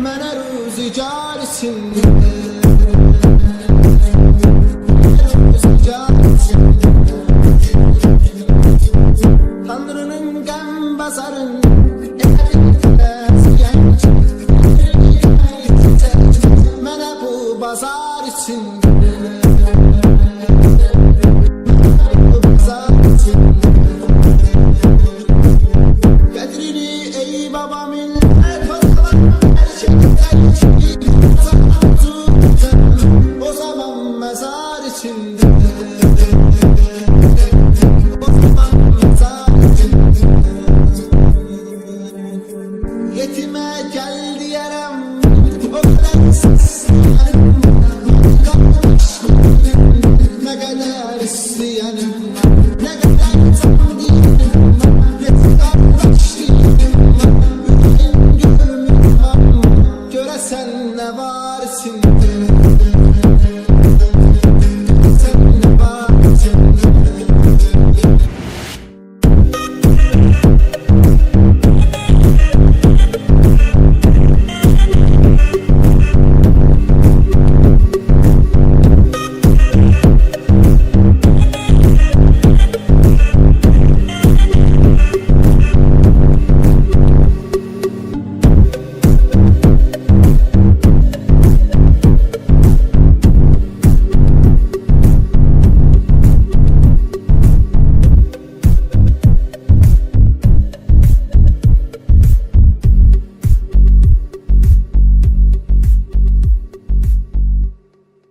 Mənə ruzigar içində Tanrının qəm basarın Mənə bu bazar içində Qədrini ey baba millet O zaman mezar içinde O zaman mezar içinde Yetime gel diyerem O kadar isteyenim Ne kadar isteyenim Ne kadar